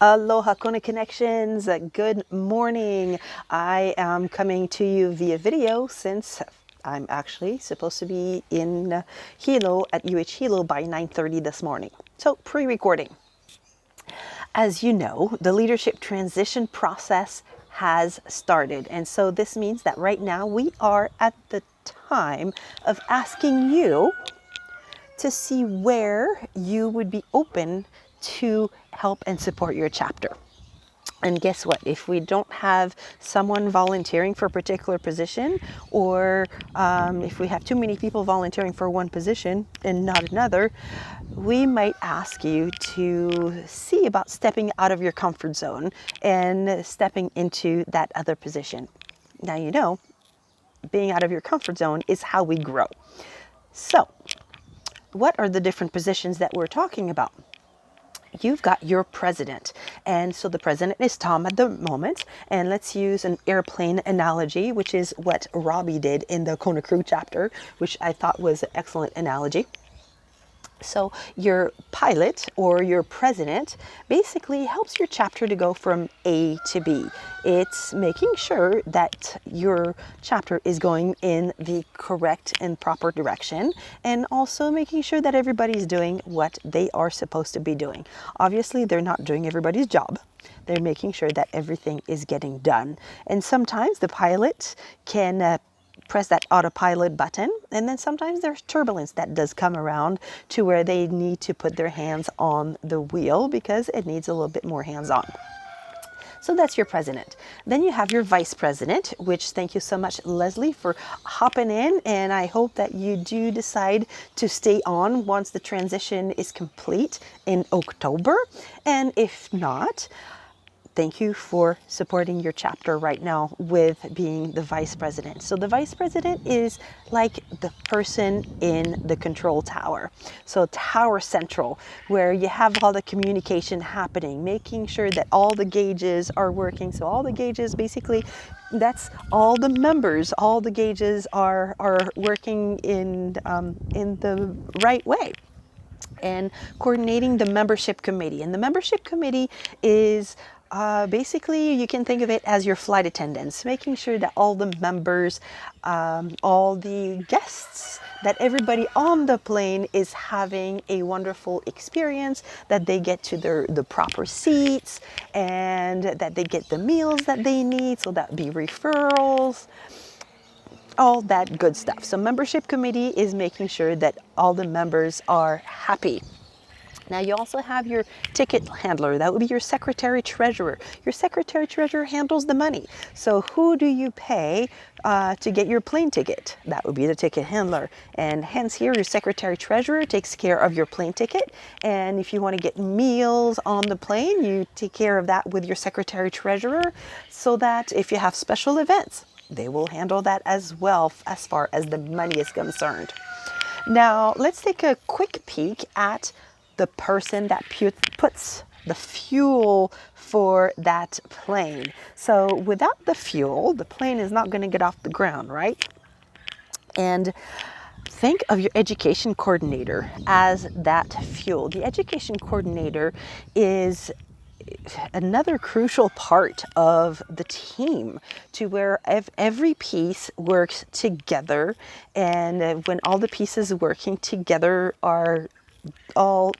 Aloha Kona Connections. Good morning. I am coming to you via video since I'm actually supposed to be in Hilo at Hilo by 9:30 this morning. So pre-recording. As you know, the leadership transition process has started. And so this means that right now we are at the time of asking you to see where you would be open to help and support your chapter. And guess what? If we don't have someone volunteering for a particular position, or if we have too many people volunteering for one position and not another, we might ask you to see about stepping out of your comfort zone and stepping into that other position. Now, you know, being out of your comfort zone is how we grow. So, what are the different positions that we're talking about? You've got your president. And so the president is Tom at the moment. And let's use an airplane analogy, which is what Robbie did in the Kona Crew chapter, which I thought was an excellent analogy. So your pilot or your president basically helps your chapter to go from A to B. It's making sure that your chapter is going in the correct and proper direction, and also making sure that everybody's doing what they are supposed to be doing. Obviously, they're not doing everybody's job. They're making sure that everything is getting done. And sometimes the pilot can press that autopilot button, and then sometimes there's turbulence that does come around to where they need to put their hands on the wheel because it needs a little bit more hands-on. So that's your president. Then you have your vice president, which thank you so much, Leslie, for hopping in. And I hope that you do decide to stay on once the transition is complete in October. And if not, thank you for supporting your chapter right now with being the vice president. So the vice president is like the person in the control tower. So tower central, where you have all the communication happening, making sure that all the gauges are working. So all the gauges, basically, that's all the members, all the gauges are working in the right way, and coordinating the membership committee. And the membership committee is basically, you can think of it as your flight attendants, making sure that all the members, all the guests, that everybody on the plane is having a wonderful experience, that they get to the proper seats, and that they get the meals that they need. So that be referrals, all that good stuff. So membership committee is making sure that all the members are happy. Now you also have your ticket handler. That would be your secretary treasurer. Your secretary treasurer handles the money. So who do you pay to get your plane ticket? That would be the ticket handler. And hence here, your secretary treasurer takes care of your plane ticket. And if you want to get meals on the plane, you take care of that with your secretary treasurer, so that if you have special events, they will handle that as well as far as the money is concerned. Now, let's take a quick peek at the person that puts the fuel for that plane. So without the fuel, the plane is not going to get off the ground, right? And think of your education coordinator as that fuel. The education coordinator is another crucial part of the team, to where every piece works together, and when all the pieces working together are all,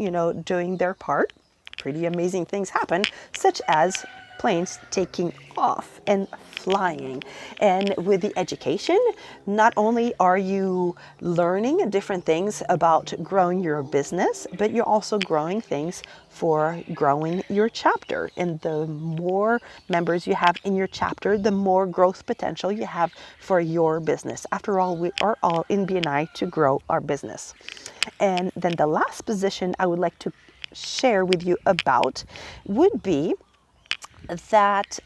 doing their part, pretty amazing things happen, such as planes taking off and flying. And with the education, not only are you learning different things about growing your business, but you're also growing things for growing your chapter. And the more members you have in your chapter, the more growth potential you have for your business. After all, we are all in BNI to grow our business. And then the last position I would like to share with you about would be that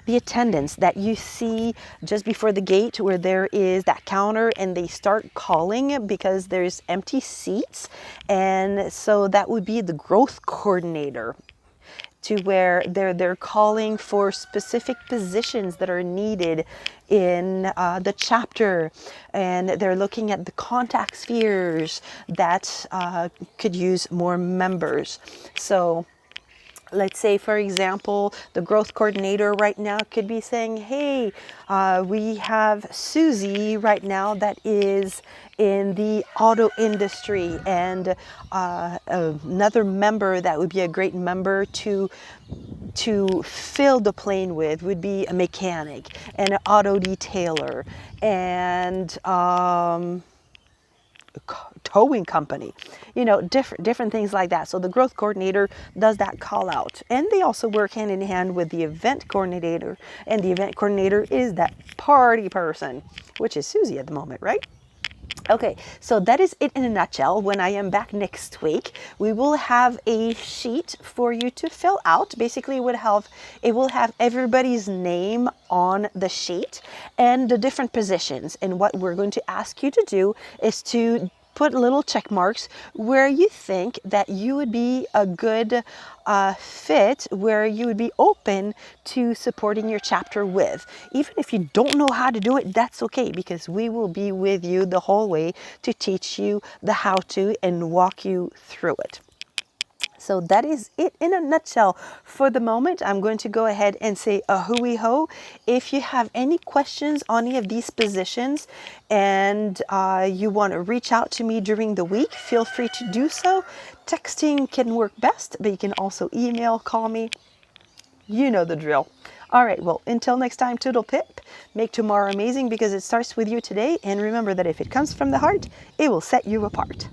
the attendants that you see just before the gate, where there is that counter and they start calling because there's empty seats. And so that would be the growth coordinator, to where they're calling for specific positions that are needed in the chapter, and they're looking at the contact spheres that could use more members. So let's say, for example, the growth coordinator right now could be saying, hey, we have Susie right now that is in the auto industry, and another member that would be a great member to fill the plane with would be a mechanic and an auto detailer and towing company, different things like that. So the growth coordinator does that call out, and they also work hand in hand with the event coordinator, and the event coordinator is that party person, which is Susie at the moment, right? Okay, so that is it in a nutshell. When I am back next week, we will have a sheet for you to fill out. Basically, it will have everybody's name on the sheet and the different positions. And what we're going to ask you to do is to put little check marks where you think that you would be a good fit, where you would be open to supporting your chapter with. Even if you don't know how to do it, that's okay, because we will be with you the whole way to teach you the how to and walk you through it. So that is it in a nutshell. For the moment, I'm going to go ahead and say a hooey ho. If you have any questions on any of these positions and you want to reach out to me during the week, feel free to do so. Texting can work best, but you can also email, call me. You know the drill. All right, well, until next time, toodle pip. Make tomorrow amazing because it starts with you today. And remember that if it comes from the heart, it will set you apart.